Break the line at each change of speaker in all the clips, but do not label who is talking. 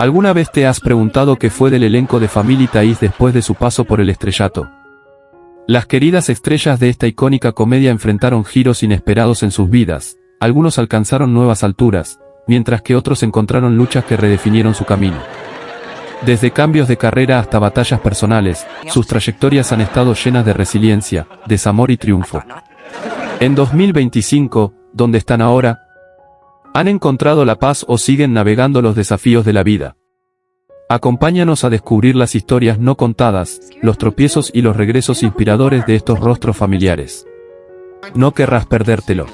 ¿Alguna vez te has preguntado qué fue del elenco de Family Ties después de su paso por el estrellato? Las queridas estrellas de esta icónica comedia enfrentaron giros inesperados en sus vidas, algunos alcanzaron nuevas alturas, mientras que otros encontraron luchas que redefinieron su camino. Desde cambios de carrera hasta batallas personales, sus trayectorias han estado llenas de resiliencia, desamor y triunfo. En 2025, ¿dónde están ahora? ¿Han encontrado la paz o siguen navegando los desafíos de la vida? Acompáñanos a descubrir las historias no contadas, los tropiezos y los regresos inspiradores de estos rostros familiares. No querrás perdértelo.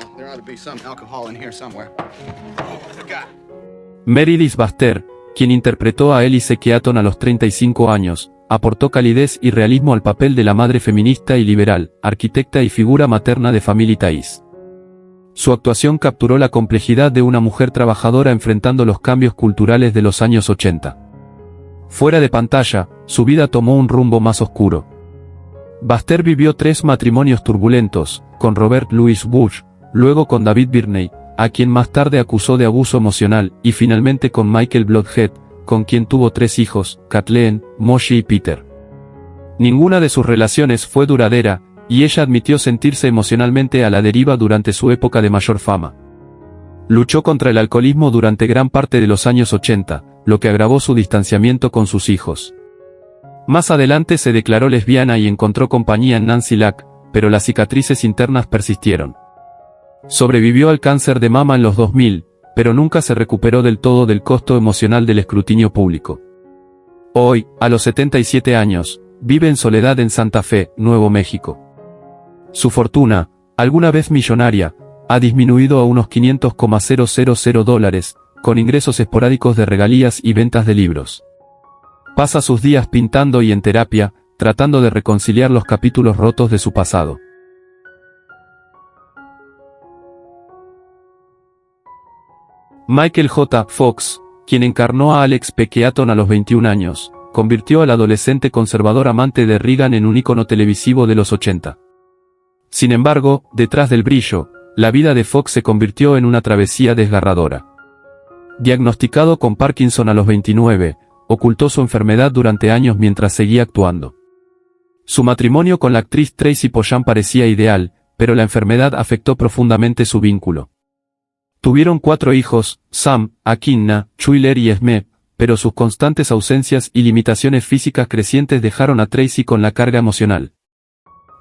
Meredith Baxter, quien interpretó a Elise Keaton a los 35 años, aportó calidez y realismo al papel de la madre feminista y liberal, arquitecta y figura materna de Family Ties. Su actuación capturó la complejidad de una mujer trabajadora enfrentando los cambios culturales de los años 80. Fuera de pantalla, su vida tomó un rumbo más oscuro. Baxter vivió 3 matrimonios turbulentos, con Robert Louis Bush, luego con David Birney, a quien más tarde acusó de abuso emocional, y finalmente con Michael Bloodhead, con quien tuvo 3 hijos, Kathleen, Moshe y Peter. Ninguna de sus relaciones fue duradera, y ella admitió sentirse emocionalmente a la deriva durante su época de mayor fama. Luchó contra el alcoholismo durante gran parte de los años 80, lo que agravó su distanciamiento con sus hijos. Más adelante se declaró lesbiana y encontró compañía en Nancy Lack, pero las cicatrices internas persistieron. Sobrevivió al cáncer de mama en los 2000, pero nunca se recuperó del todo del costo emocional del escrutinio público. Hoy, a los 77 años, vive en soledad en Santa Fe, Nuevo México. Su fortuna, alguna vez millonaria, ha disminuido a unos $500,000, con ingresos esporádicos de regalías y ventas de libros. Pasa sus días pintando y en terapia, tratando de reconciliar los capítulos rotos de su pasado. Michael J. Fox, quien encarnó a Alex P. Keaton a los 21 años, convirtió al adolescente conservador amante de Reagan en un ícono televisivo de los 80. Sin embargo, detrás del brillo, la vida de Fox se convirtió en una travesía desgarradora. Diagnosticado con Parkinson a los 29, ocultó su enfermedad durante años mientras seguía actuando. Su matrimonio con la actriz Tracy Pollan parecía ideal, pero la enfermedad afectó profundamente su vínculo. Tuvieron 4 hijos, Sam, Akinna, Schuyler y Esme, pero sus constantes ausencias y limitaciones físicas crecientes dejaron a Tracy con la carga emocional.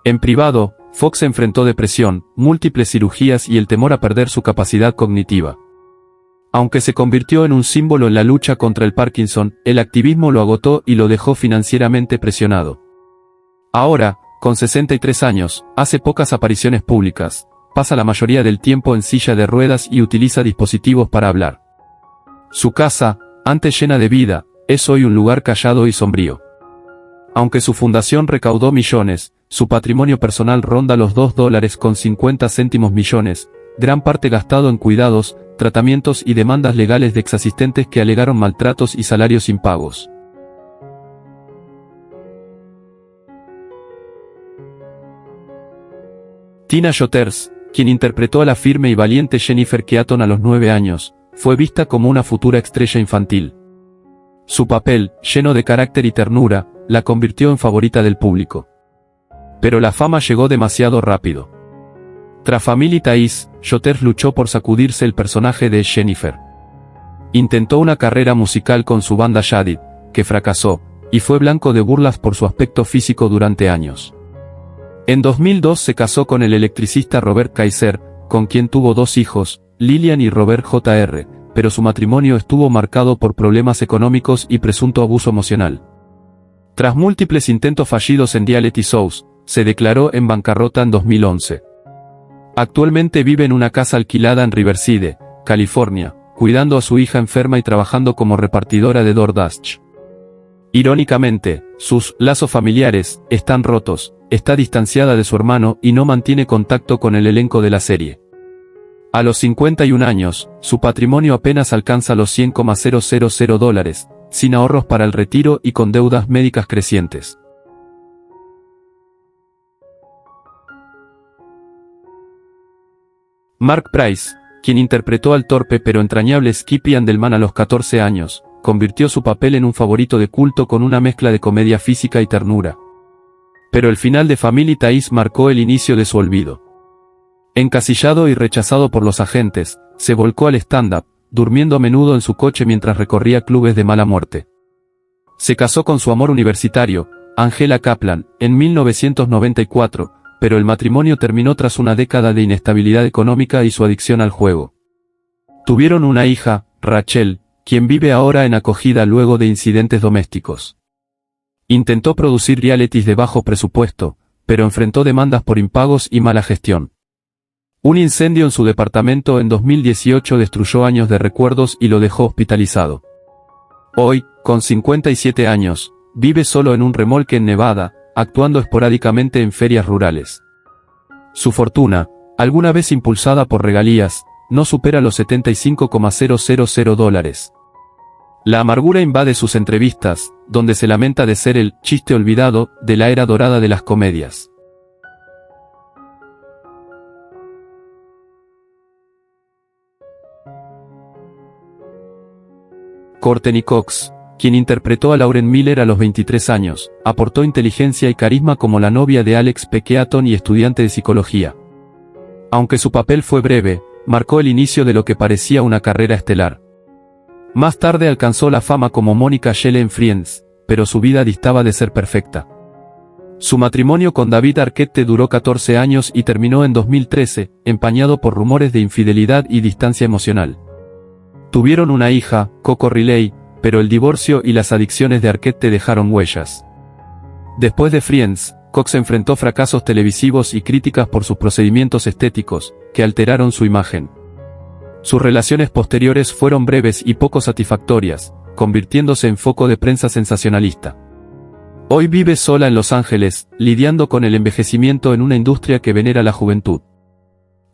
En privado, Fox enfrentó depresión, múltiples cirugías y el temor a perder su capacidad cognitiva. Aunque se convirtió en un símbolo en la lucha contra el Parkinson, el activismo lo agotó y lo dejó financieramente presionado. Ahora, con 63 años, hace pocas apariciones públicas, pasa la mayoría del tiempo en silla de ruedas y utiliza dispositivos para hablar. Su casa, antes llena de vida, es hoy un lugar callado y sombrío. Aunque su fundación recaudó millones, su patrimonio personal ronda los $2.50 millones, gran parte gastado en cuidados, tratamientos y demandas legales de exasistentes que alegaron maltratos y salarios impagos. Tina Jotters, quien interpretó a la firme y valiente Jennifer Keaton a los 9 años, fue vista como una futura estrella infantil. Su papel, lleno de carácter y ternura, la convirtió en favorita del público. Pero la fama llegó demasiado rápido. Tras Family Ties, Jotters luchó por sacudirse el personaje de Jennifer. Intentó una carrera musical con su banda Shadid, que fracasó, y fue blanco de burlas por su aspecto físico durante años. En 2002 se casó con el electricista Robert Kaiser, con quien tuvo 2 hijos, Lillian y Robert Jr., pero su matrimonio estuvo marcado por problemas económicos y presunto abuso emocional. Tras múltiples intentos fallidos en reality shows, se declaró en bancarrota en 2011. Actualmente vive en una casa alquilada en Riverside, California, cuidando a su hija enferma y trabajando como repartidora de DoorDash. Irónicamente, sus lazos familiares están rotos, está distanciada de su hermano y no mantiene contacto con el elenco de la serie. A los 51 años, su patrimonio apenas alcanza los $100,000, sin ahorros para el retiro y con deudas médicas crecientes. Mark Price, quien interpretó al torpe pero entrañable Skippy Andelman a los 14 años, convirtió su papel en un favorito de culto con una mezcla de comedia física y ternura. Pero el final de Family Ties marcó el inicio de su olvido. Encasillado y rechazado por los agentes, se volcó al stand-up, durmiendo a menudo en su coche mientras recorría clubes de mala muerte. Se casó con su amor universitario, Angela Kaplan, en 1994, pero el matrimonio terminó tras una década de inestabilidad económica y su adicción al juego. Tuvieron una hija, Rachel, quien vive ahora en acogida luego de incidentes domésticos. Intentó producir realities de bajo presupuesto, pero enfrentó demandas por impagos y mala gestión. Un incendio en su departamento en 2018 destruyó años de recuerdos y lo dejó hospitalizado. Hoy, con 57 años, vive solo en un remolque en Nevada, actuando esporádicamente en ferias rurales. Su fortuna, alguna vez impulsada por regalías, no supera los $75,000. La amargura invade sus entrevistas, donde se lamenta de ser el «chiste olvidado» de la era dorada de las comedias. Courteney Cox, quien interpretó a Lauren Miller a los 23 años, aportó inteligencia y carisma como la novia de Alex P. Keaton y estudiante de psicología. Aunque su papel fue breve, marcó el inicio de lo que parecía una carrera estelar. Más tarde alcanzó la fama como Monica Shelley en Friends, pero su vida distaba de ser perfecta. Su matrimonio con David Arquette duró 14 años y terminó en 2013, empañado por rumores de infidelidad y distancia emocional. Tuvieron una hija, Coco Riley, pero el divorcio y las adicciones de Arquette dejaron huellas. Después de Friends, Cox enfrentó fracasos televisivos y críticas por sus procedimientos estéticos, que alteraron su imagen. Sus relaciones posteriores fueron breves y poco satisfactorias, convirtiéndose en foco de prensa sensacionalista. Hoy vive sola en Los Ángeles, lidiando con el envejecimiento en una industria que venera la juventud.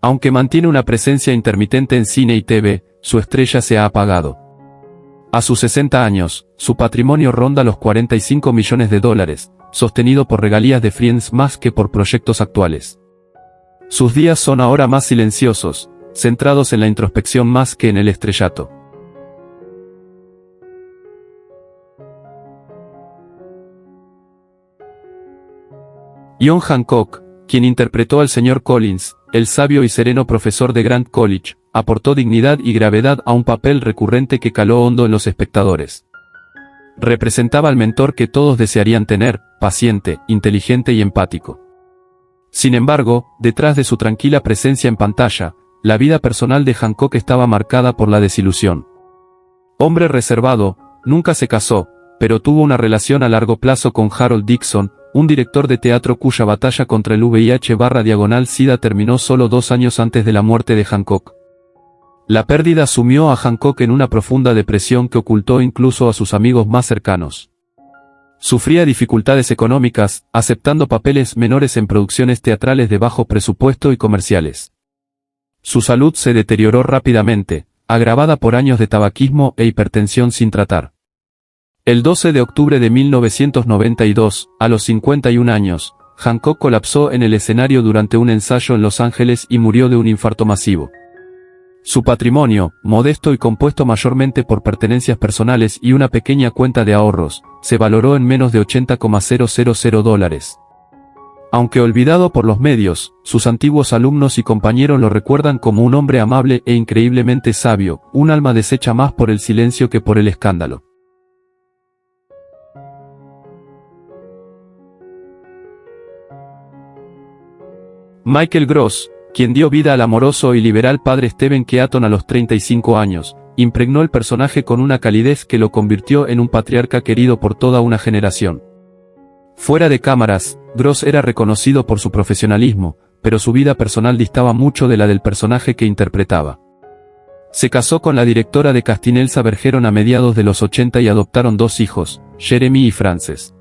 Aunque mantiene una presencia intermitente en cine y TV, su estrella se ha apagado. A sus 60 años, su patrimonio ronda los $45 millones, sostenido por regalías de Friends más que por proyectos actuales. Sus días son ahora más silenciosos, centrados en la introspección más que en el estrellato. John Hancock, quien interpretó al Sr. Collins, el sabio y sereno profesor de Grant College, aportó dignidad y gravedad a un papel recurrente que caló hondo en los espectadores. Representaba al mentor que todos desearían tener, paciente, inteligente y empático. Sin embargo, detrás de su tranquila presencia en pantalla, la vida personal de Hancock estaba marcada por la desilusión. Hombre reservado, nunca se casó, pero tuvo una relación a largo plazo con Harold Dixon, un director de teatro cuya batalla contra el VIH/SIDA terminó solo 2 años antes de la muerte de Hancock. La pérdida sumió a Hancock en una profunda depresión que ocultó incluso a sus amigos más cercanos. Sufría dificultades económicas, aceptando papeles menores en producciones teatrales de bajo presupuesto y comerciales. Su salud se deterioró rápidamente, agravada por años de tabaquismo e hipertensión sin tratar. El 12 de octubre de 1992, a los 51 años, Hancock colapsó en el escenario durante un ensayo en Los Ángeles y murió de un infarto masivo. Su patrimonio, modesto y compuesto mayormente por pertenencias personales y una pequeña cuenta de ahorros, se valoró en menos de $80,000. Aunque olvidado por los medios, sus antiguos alumnos y compañeros lo recuerdan como un hombre amable e increíblemente sabio, un alma deshecha más por el silencio que por el escándalo. Michael Gross, quien dio vida al amoroso y liberal padre Stephen Keaton a los 35 años, impregnó el personaje con una calidez que lo convirtió en un patriarca querido por toda una generación. Fuera de cámaras, Gross era reconocido por su profesionalismo, pero su vida personal distaba mucho de la del personaje que interpretaba. Se casó con la directora de casting Elsa Bergeron a mediados de los 80 y adoptaron 2 hijos, Jeremy y Frances.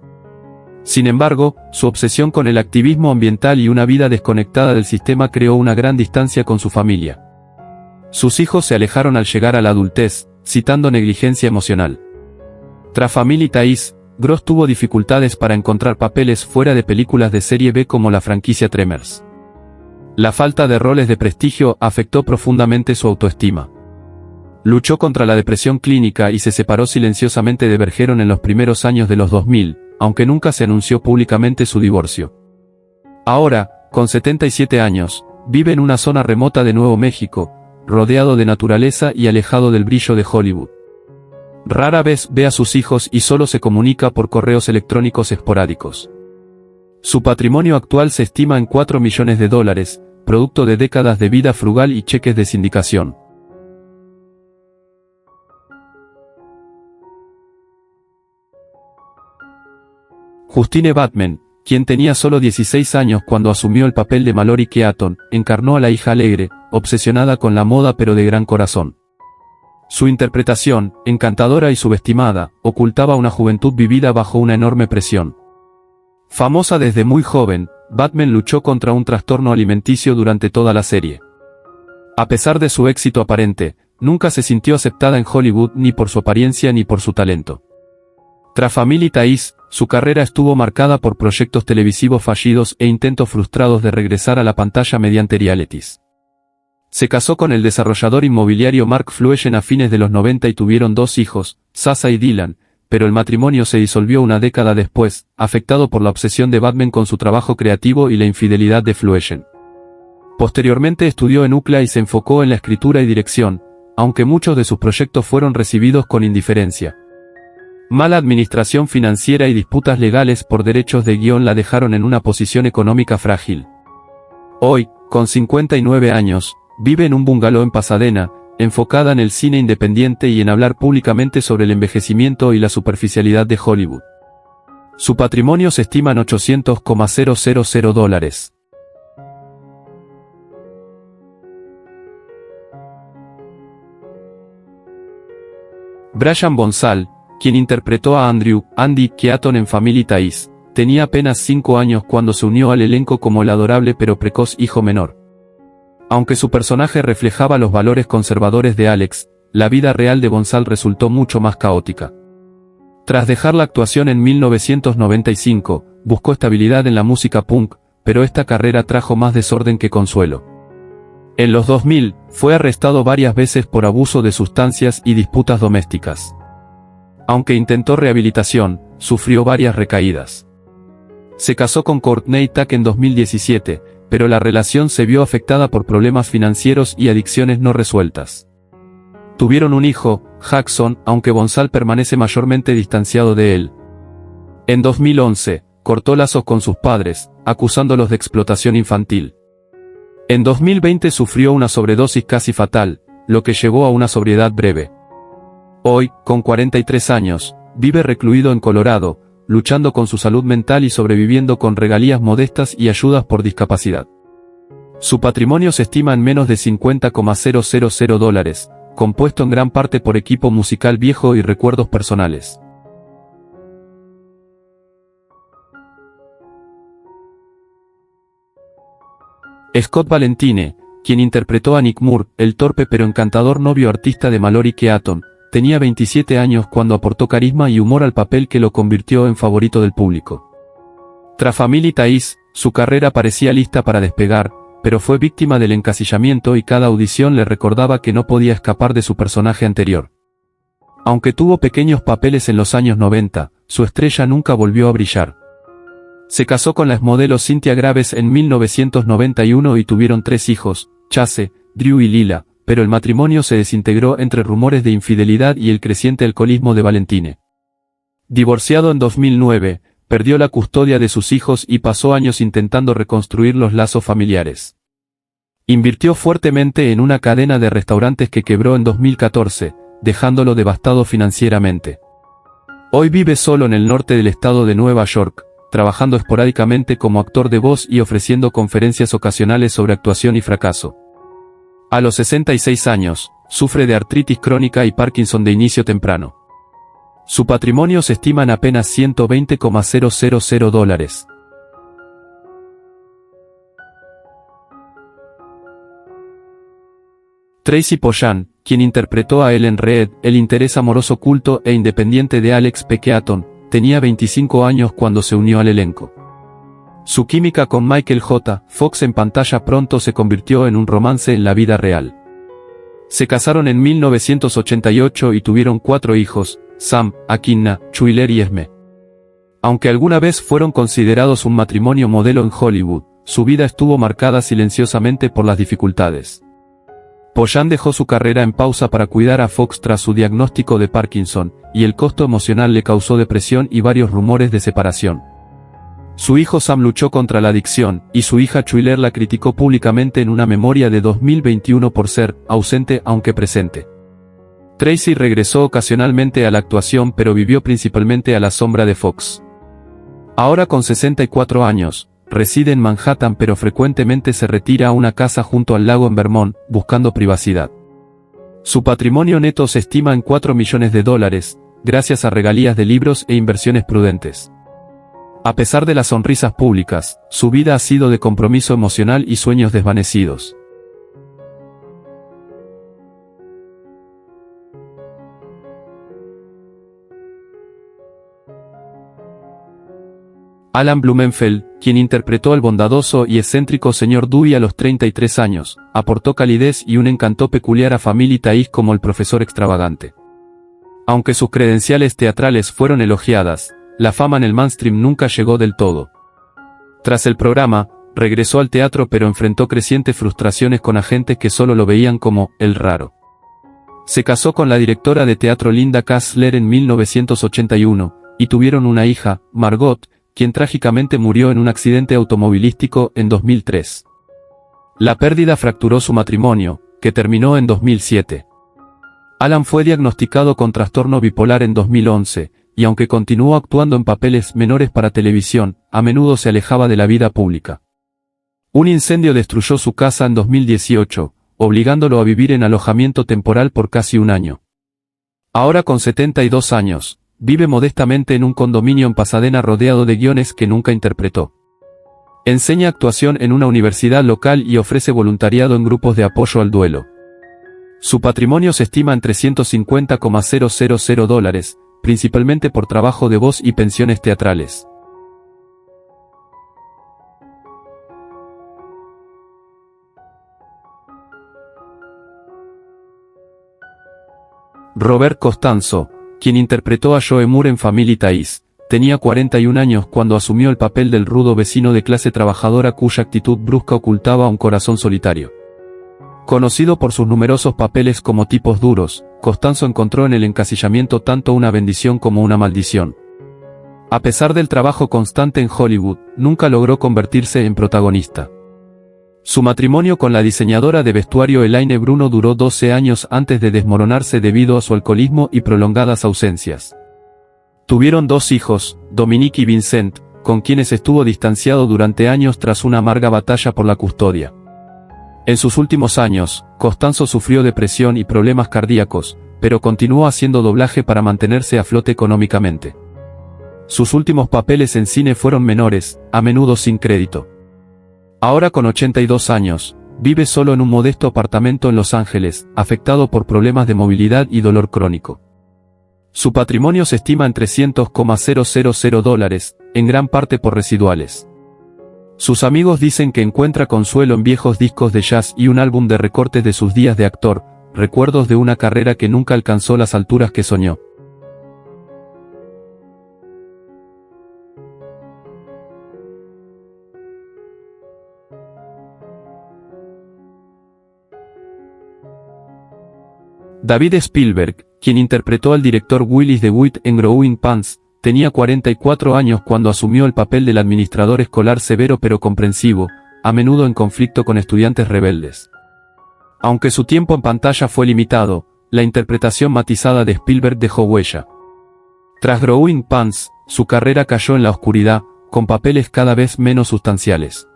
Sin embargo, su obsesión con el activismo ambiental y una vida desconectada del sistema creó una gran distancia con su familia. Sus hijos se alejaron al llegar a la adultez, citando negligencia emocional. Tras Family Ties, Gross tuvo dificultades para encontrar papeles fuera de películas de serie B como la franquicia Tremors. La falta de roles de prestigio afectó profundamente su autoestima. Luchó contra la depresión clínica y se separó silenciosamente de Bergeron en los primeros años de los 2000, aunque nunca se anunció públicamente su divorcio. Ahora, con 77 años, vive en una zona remota de Nuevo México, rodeado de naturaleza y alejado del brillo de Hollywood. Rara vez ve a sus hijos y solo se comunica por correos electrónicos esporádicos. Su patrimonio actual se estima en $4 millones, producto de décadas de vida frugal y cheques de sindicación. Justine Bateman, quien tenía solo 16 años cuando asumió el papel de Mallory Keaton, encarnó a la hija alegre, obsesionada con la moda pero de gran corazón. Su interpretación, encantadora y subestimada, ocultaba una juventud vivida bajo una enorme presión. Famosa desde muy joven, Bateman luchó contra un trastorno alimenticio durante toda la serie. A pesar de su éxito aparente, nunca se sintió aceptada en Hollywood ni por su apariencia ni por su talento. Tras Family Ties, su carrera estuvo marcada por proyectos televisivos fallidos e intentos frustrados de regresar a la pantalla mediante realities. Se casó con el desarrollador inmobiliario Mark Fluellen a fines de los 90 y tuvieron 2 hijos, Sasha y Dylan, pero el matrimonio se disolvió una década después, afectado por la obsesión de Bateman con su trabajo creativo y la infidelidad de Fluellen. Posteriormente estudió en UCLA y se enfocó en la escritura y dirección, aunque muchos de sus proyectos fueron recibidos con indiferencia. Mala administración financiera y disputas legales por derechos de guión la dejaron en una posición económica frágil. Hoy, con 59 años, vive en un bungalow en Pasadena, enfocada en el cine independiente y en hablar públicamente sobre el envejecimiento y la superficialidad de Hollywood. Su patrimonio se estima en $800,000. Brian Bonsall, quien interpretó a Andy Keaton en Family Ties, tenía apenas 5 años cuando se unió al elenco como el adorable pero precoz hijo menor. Aunque su personaje reflejaba los valores conservadores de Alex, la vida real de Bonsall resultó mucho más caótica. Tras dejar la actuación en 1995, buscó estabilidad en la música punk, pero esta carrera trajo más desorden que consuelo. En los 2000, fue arrestado varias veces por abuso de sustancias y disputas domésticas. Aunque intentó rehabilitación, sufrió varias recaídas. Se casó con Courtney Tuck en 2017, pero la relación se vio afectada por problemas financieros y adicciones no resueltas. Tuvieron un hijo, Jackson, aunque Bonsall permanece mayormente distanciado de él. En 2011, cortó lazos con sus padres, acusándolos de explotación infantil. En 2020 sufrió una sobredosis casi fatal, lo que llevó a una sobriedad breve. Hoy, con 43 años, vive recluido en Colorado, luchando con su salud mental y sobreviviendo con regalías modestas y ayudas por discapacidad. Su patrimonio se estima en menos de $50,000, compuesto en gran parte por equipo musical viejo y recuerdos personales. Scott Valentine, quien interpretó a Nick Moore, el torpe pero encantador novio artista de Mallory Keaton, tenía 27 años cuando aportó carisma y humor al papel que lo convirtió en favorito del público. Tras Family Ties, su carrera parecía lista para despegar, pero fue víctima del encasillamiento y cada audición le recordaba que no podía escapar de su personaje anterior. Aunque tuvo pequeños papeles en los años 90, su estrella nunca volvió a brillar. Se casó con la exmodelo Cynthia Graves en 1991 y tuvieron 3 hijos, Chase, Drew y Lila, pero el matrimonio se desintegró entre rumores de infidelidad y el creciente alcoholismo de Valentine. Divorciado en 2009, perdió la custodia de sus hijos y pasó años intentando reconstruir los lazos familiares. Invirtió fuertemente en una cadena de restaurantes que quebró en 2014, dejándolo devastado financieramente. Hoy vive solo en el norte del estado de Nueva York, trabajando esporádicamente como actor de voz y ofreciendo conferencias ocasionales sobre actuación y fracaso. A los 66 años, sufre de artritis crónica y Parkinson de inicio temprano. Su patrimonio se estima en apenas $120,000. Tracy Pollan, quien interpretó a Ellen Reed, el interés amoroso oculto e independiente de Alex P. Keaton, tenía 25 años cuando se unió al elenco. Su química con Michael J. Fox en pantalla pronto se convirtió en un romance en la vida real. Se casaron en 1988 y tuvieron 4 hijos, Sam, Akinna, Chuiler y Esme. Aunque alguna vez fueron considerados un matrimonio modelo en Hollywood, su vida estuvo marcada silenciosamente por las dificultades. Pollán dejó su carrera en pausa para cuidar a Fox tras su diagnóstico de Parkinson, y el costo emocional le causó depresión y varios rumores de separación. Su hijo Sam luchó contra la adicción, y su hija Chuiler la criticó públicamente en una memoria de 2021 por ser ausente aunque presente. Tracy regresó ocasionalmente a la actuación pero vivió principalmente a la sombra de Fox. Ahora con 64 años, reside en Manhattan pero frecuentemente se retira a una casa junto al lago en Vermont, buscando privacidad. Su patrimonio neto se estima en $4 millones, gracias a regalías de libros e inversiones prudentes. A pesar de las sonrisas públicas, su vida ha sido de compromiso emocional y sueños desvanecidos. Alan Blumenfeld, quien interpretó al bondadoso y excéntrico Sr. Dewey a los 33 años, aportó calidez y un encanto peculiar a Family Ties como el profesor extravagante. Aunque sus credenciales teatrales fueron elogiadas, la fama en el mainstream nunca llegó del todo. Tras el programa, regresó al teatro pero enfrentó crecientes frustraciones con agentes que solo lo veían como el raro. Se casó con la directora de teatro Linda Kassler en 1981, y tuvieron una hija, Margot, quien trágicamente murió en un accidente automovilístico en 2003. La pérdida fracturó su matrimonio, que terminó en 2007. Alan fue diagnosticado con trastorno bipolar en 2011, y aunque continuó actuando en papeles menores para televisión, a menudo se alejaba de la vida pública. Un incendio destruyó su casa en 2018, obligándolo a vivir en alojamiento temporal por casi un año. Ahora con 72 años, vive modestamente en un condominio en Pasadena rodeado de guiones que nunca interpretó. Enseña actuación en una universidad local y ofrece voluntariado en grupos de apoyo al duelo. Su patrimonio se estima en $350,000, principalmente por trabajo de voz y pensiones teatrales. Robert Costanzo, quien interpretó a Joe Moore en Family Ties, tenía 41 años cuando asumió el papel del rudo vecino de clase trabajadora cuya actitud brusca ocultaba un corazón solitario. Conocido por sus numerosos papeles como tipos duros, Costanzo encontró en el encasillamiento tanto una bendición como una maldición. A pesar del trabajo constante en Hollywood, nunca logró convertirse en protagonista. Su matrimonio con la diseñadora de vestuario Elaine Bruno duró 12 años antes de desmoronarse debido a su alcoholismo y prolongadas ausencias. Tuvieron 2 hijos, Dominique y Vincent, con quienes estuvo distanciado durante años tras una amarga batalla por la custodia. En sus últimos años, Costanzo sufrió depresión y problemas cardíacos, pero continuó haciendo doblaje para mantenerse a flote económicamente. Sus últimos papeles en cine fueron menores, a menudo sin crédito. Ahora con 82 años, vive solo en un modesto apartamento en Los Ángeles, afectado por problemas de movilidad y dolor crónico. Su patrimonio se estima en $300,000, en gran parte por residuales. Sus amigos dicen que encuentra consuelo en viejos discos de jazz y un álbum de recortes de sus días de actor, recuerdos de una carrera que nunca alcanzó las alturas que soñó. David Spielberg, quien interpretó al director Willis DeWitt en Growing Pains, tenía 44 años cuando asumió el papel del administrador escolar severo pero comprensivo, a menudo en conflicto con estudiantes rebeldes. Aunque su tiempo en pantalla fue limitado, la interpretación matizada de Spielberg dejó huella. Tras Growing Pains, su carrera cayó en la oscuridad, con papeles cada vez menos sustanciales.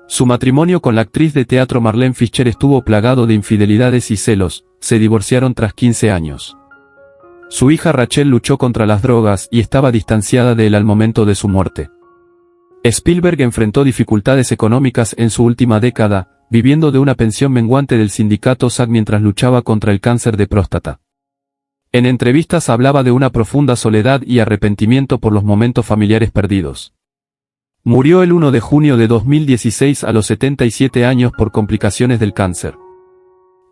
Su matrimonio con la actriz de teatro Marlene Fischer estuvo plagado de infidelidades y celos, se divorciaron tras 15 años. Su hija Rachel luchó contra las drogas y estaba distanciada de él al momento de su muerte. Spielberg enfrentó dificultades económicas en su última década, viviendo de una pensión menguante del sindicato SAG mientras luchaba contra el cáncer de próstata. En entrevistas hablaba de una profunda soledad y arrepentimiento por los momentos familiares perdidos. Murió el 1 de junio de 2016 a los 77 años por complicaciones del cáncer.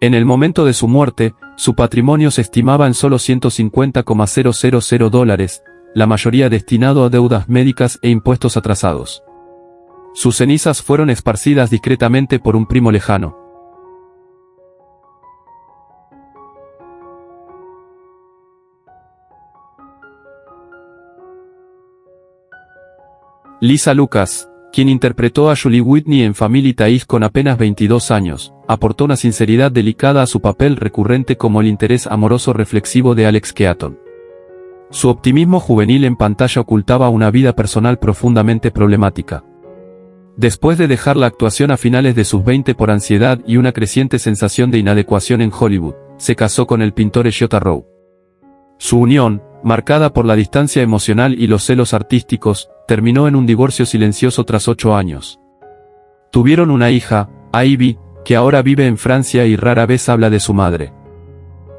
En el momento de su muerte, su patrimonio se estimaba en solo $150,000, la mayoría destinado a deudas médicas e impuestos atrasados. Sus cenizas fueron esparcidas discretamente por un primo lejano. Lisa Lucas, quien interpretó a Julie Whitney en Family Ties con apenas 22 años, aportó una sinceridad delicada a su papel recurrente como el interés amoroso reflexivo de Alex Keaton. Su optimismo juvenil en pantalla ocultaba una vida personal profundamente problemática. Después de dejar la actuación a finales de sus 20 por ansiedad y una creciente sensación de inadecuación en Hollywood, se casó con el pintor Ejoa Rowe. Su unión, marcada por la distancia emocional y los celos artísticos, terminó en un divorcio silencioso tras 8 años. Tuvieron una hija, Ivy, que ahora vive en Francia y rara vez habla de su madre.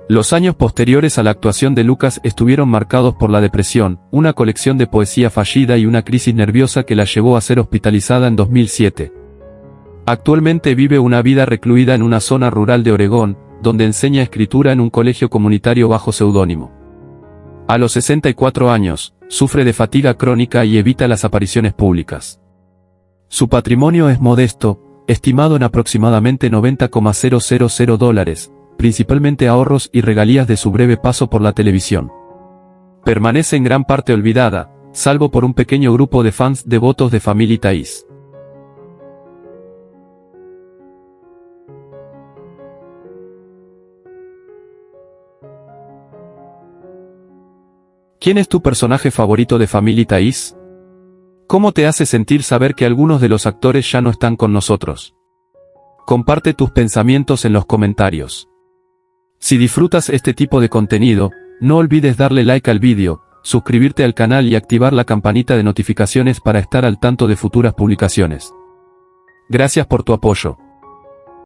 Los años posteriores a la actuación de Lucas estuvieron marcados por la depresión, una colección de poesía fallida y una crisis nerviosa que la llevó a ser hospitalizada en 2007. Actualmente vive una vida recluida en una zona rural de Oregón, donde enseña escritura en un colegio comunitario bajo seudónimo. A los 64 años, sufre de fatiga crónica y evita las apariciones públicas. Su patrimonio es modesto, estimado en aproximadamente $90,000, principalmente ahorros y regalías de su breve paso por la televisión. Permanece en gran parte olvidada, salvo por un pequeño grupo de fans devotos de Family Ties. ¿Quién es tu personaje favorito de Family Ties? ¿Cómo te hace sentir saber que algunos de los actores ya no están con nosotros? Comparte tus pensamientos en los comentarios. Si disfrutas este tipo de contenido, no olvides darle like al vídeo, suscribirte al canal y activar la campanita de notificaciones para estar al tanto de futuras publicaciones. Gracias por tu apoyo.